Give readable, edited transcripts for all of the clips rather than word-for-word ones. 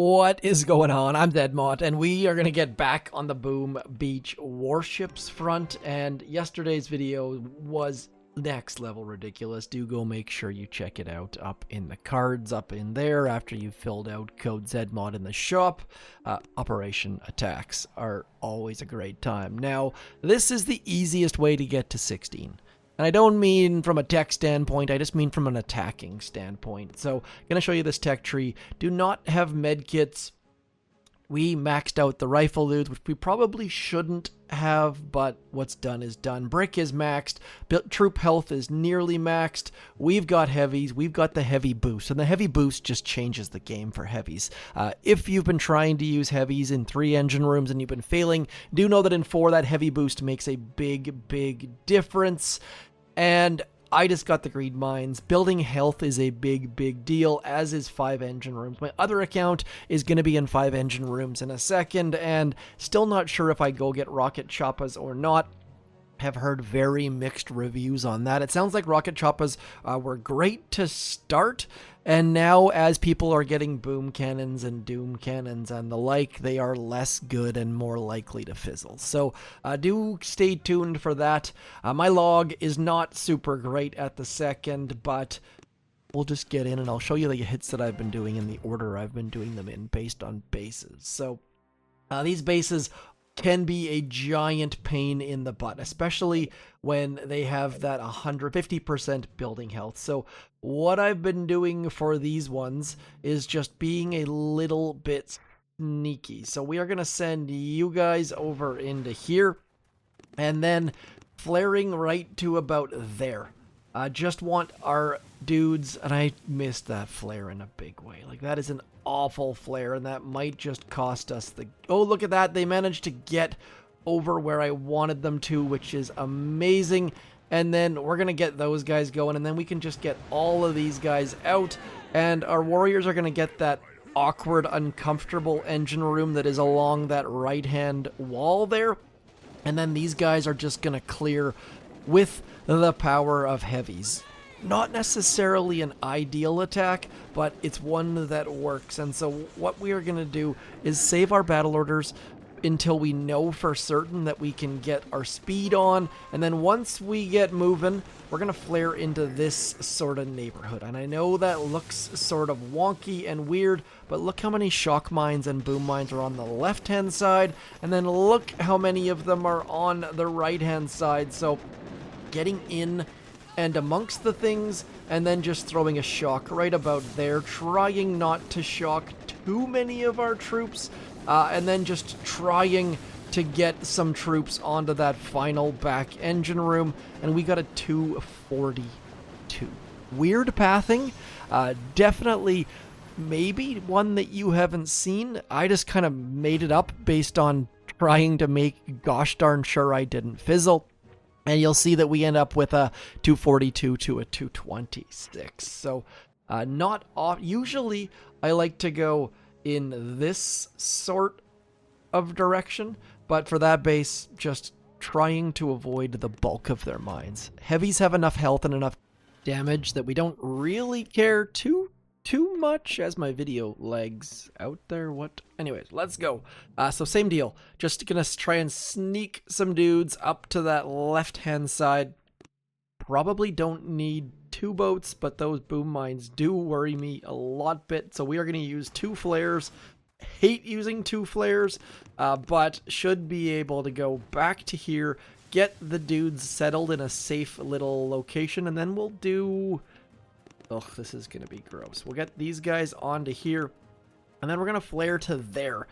What is going on? I'm zmoT, and we are going to get back on the Boom Beach Warships front, and yesterday's video was next level ridiculous. Do go make sure you check it out up in the cards, up in there, after you've filled out code zmoT in the shop. Operation attacks are always a great time. Now, this is the easiest way to get to 16. And I don't mean from a tech standpoint, I just mean from an attacking standpoint. So, I'm going to show you this tech tree. Do not have medkits. We maxed out the rifle dudes, which we probably shouldn't have, but what's done is done. Brick is maxed. Troop health is nearly maxed. We've got heavies. We've got the heavy boost, and the heavy boost just changes the game for heavies. If you've been trying to use heavies in 3 engine rooms and you've been failing, do know that in 4, that heavy boost makes a big difference. And I just got the green mines. Building health is a big deal, as is 5 engine rooms. My other account is going to be in 5 engine rooms in a second, and still not sure if I go get rocket choppas or not. Have heard very mixed reviews on that. It sounds like rocket choppas were great to start, and now as people are getting boom cannons and doom cannons and the like, they are less good and more likely to fizzle. So do stay tuned for that. My log is not super great at the second, but we'll just get in and I'll show you the hits that I've been doing in the order I've been doing them in based on bases. So these bases can be a giant pain in the butt, especially when they have that 150% building health. So what I've been doing for these ones is just being a little bit sneaky. So we are going to send you guys over into here and then flaring right to about there. Just want our dudes, and I missed that flare in a big way. Like, that is an awful flare, and that might just cost us the... Oh, look at that. They managed to get over where I wanted them to, which is amazing. And then we're going to get those guys going, and then we can just get all of these guys out, and our warriors are going to get that awkward, uncomfortable engine room that is along that right-hand wall there. And then these guys are just going to clear with the power of heavies. Not necessarily an ideal attack, but it's one that works. And so what we are going to do is save our battle orders until we know for certain that we can get our speed on. And then once we get moving, we're going to flare into this sort of neighborhood. And I know that looks sort of wonky and weird, but look how many shock mines and boom mines are on the left-hand side. And then look how many of them are on the right-hand side. So getting in and amongst the things, and then just throwing a shock right about there, trying not to shock too many of our troops, and then just trying to get some troops onto that final back engine room, and we got a 242. Weird pathing, definitely maybe one that you haven't seen. I just kind of made it up based on trying to make gosh darn sure I didn't fizzle. And you'll see that we end up with a 242 to a 226. So not off. Usually I like to go in this sort of direction, but for that base, just trying to avoid the bulk of their mines. Heavies have enough health and enough damage that we don't really care too much as my video lags out there. What? Anyways, let's go. So same deal. Just gonna try and sneak some dudes up to that left-hand side. Probably don't need 2 boats, but those boom mines do worry me a lot bit. So we are gonna use 2 flares. Hate using 2 flares, but should be able to go back to here, get the dudes settled in a safe little location, and then we'll do... Ugh, this is going to be gross. We'll get these guys onto here, and then we're going to flare to there.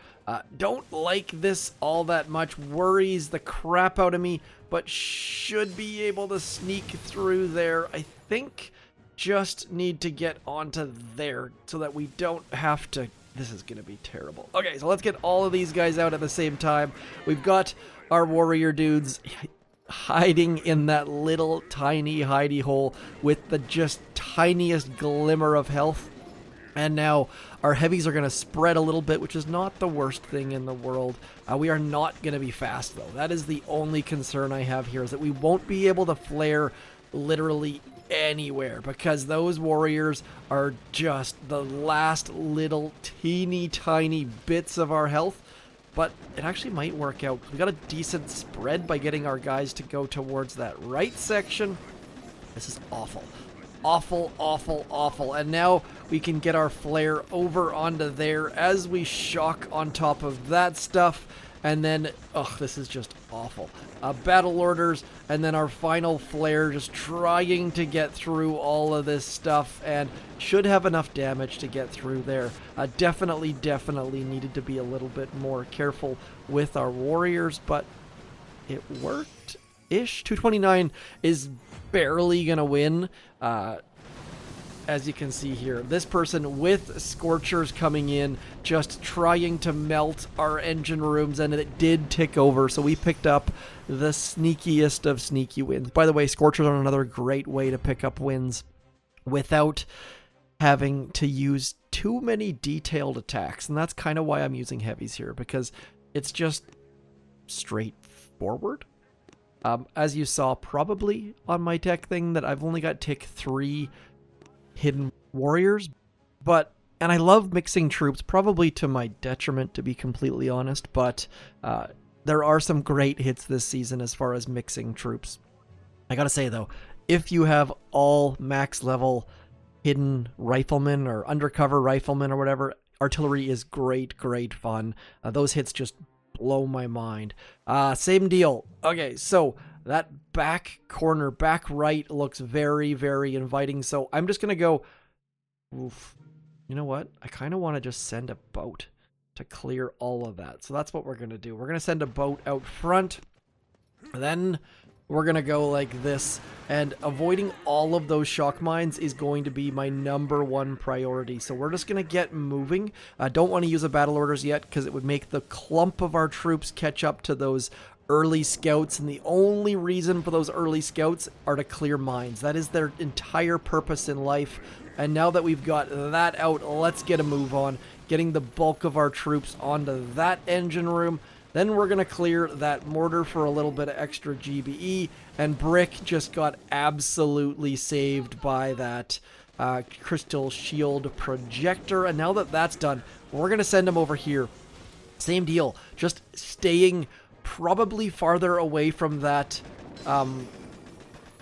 Don't like this all that much. Worries the crap out of me, but should be able to sneak through there. I think just need to get onto there so that we don't have to... This is going to be terrible. Okay, so let's get all of these guys out at the same time. We've got our warrior dudes hiding in that little tiny hidey hole with the just tiniest glimmer of health. And now our heavies are going to spread a little bit, which is not the worst thing in the world. We are not going to be fast, though. That is the only concern I have here, is that we won't be able to flare literally anywhere, because those warriors are just the last little teeny tiny bits of our health. But it actually might work out. We got a decent spread by getting our guys to go towards that right section. This is awful. Awful, awful, awful. And now we can get our flare over onto there as we shock on top of that stuff. And then, this is just awful. Battle orders, and then our final flare just trying to get through all of this stuff, and should have enough damage to get through there. Definitely needed to be a little bit more careful with our warriors, but it worked-ish. 229 is barely gonna win. As you can see here, this person with Scorchers coming in, just trying to melt our engine rooms, and it did tick over, so we picked up the sneakiest of sneaky wins. By the way, Scorchers are another great way to pick up wins without having to use too many detailed attacks, and that's kind of why I'm using heavies here, because it's just straightforward. As you saw probably on my tech thing, that I've only got tick 3 hidden warriors, and I love mixing troops, probably to my detriment, to be completely honest, but there are some great hits this season as far as mixing troops. I gotta say though, if you have all max level hidden riflemen or undercover riflemen or whatever, artillery is great fun. Those hits just blow my mind. Same deal. Okay, so that back corner, back right, looks very inviting. So I'm just going to go, oof. You know what? I kind of want to just send a boat to clear all of that. So that's what we're going to do. We're going to send a boat out front. Then we're going to go like this. And avoiding all of those shock mines is going to be my #1 priority. So we're just going to get moving. I don't want to use a battle orders yet, because it would make the clump of our troops catch up to those early scouts, and the only reason for those early scouts are to clear mines. That is their entire purpose in life. And now that we've got that out, let's get a move on, getting the bulk of our troops onto that engine room. Then we're going to clear that mortar for a little bit of extra GBE, and Brick just got absolutely saved by that crystal shield projector. And now that that's done, we're going to send him over here. Same deal, just staying probably farther away from that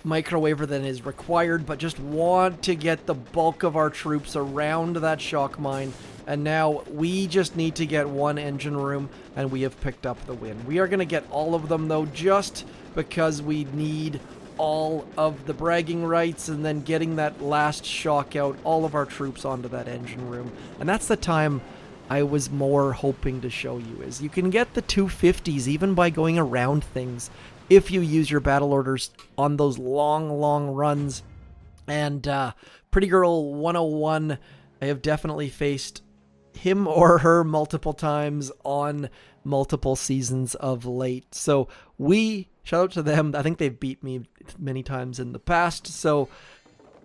microwaver than is required, but just want to get the bulk of our troops around that shock mine. And now we just need to get one engine room, and we have picked up the win. We are going to get all of them though, just because we need all of the bragging rights, and then getting that last shock out, all of our troops onto that engine room. And that's the time I was more hoping to show you, is you can get the 250s even by going around things if you use your battle orders on those long runs. And Pretty Girl 101, I have definitely faced him or her multiple times on multiple seasons of late. So shout out to them. I think they've beat me many times in the past. So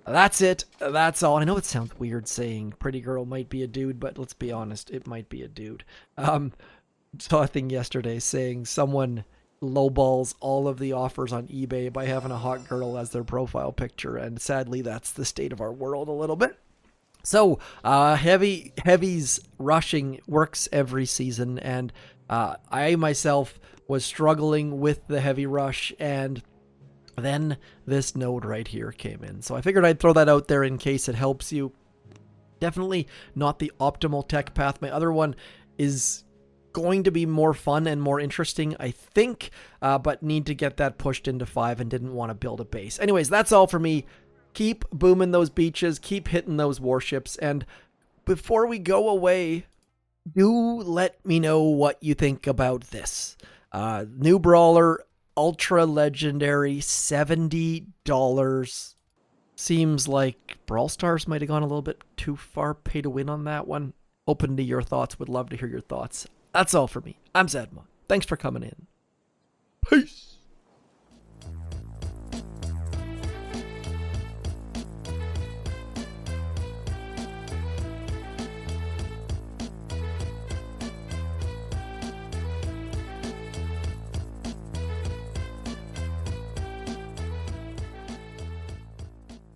that's it. That's all. I know it sounds weird saying Pretty Girl might be a dude, but let's be honest, it might be a dude. Saw a thing yesterday saying someone lowballs all of the offers on eBay by having a hot girl as their profile picture, and sadly that's the state of our world a little bit. So heavies rushing works every season, and I myself was struggling with the heavy rush, and then this node right here came in. So I figured I'd throw that out there in case it helps you. Definitely not the optimal tech path. My other one is going to be more fun and more interesting, I think, but need to get that pushed into 5 and didn't want to build a base. Anyways, that's all for me. Keep booming those beaches, keep hitting those warships, and before we go away, do let me know what you think about this. New Brawler, Ultra Legendary, $70. Seems like Brawl Stars might have gone a little bit too far pay to win on that one. Open to your thoughts, would love to hear your thoughts. That's all for me. I'm zmoT. Thanks for coming in. Peace.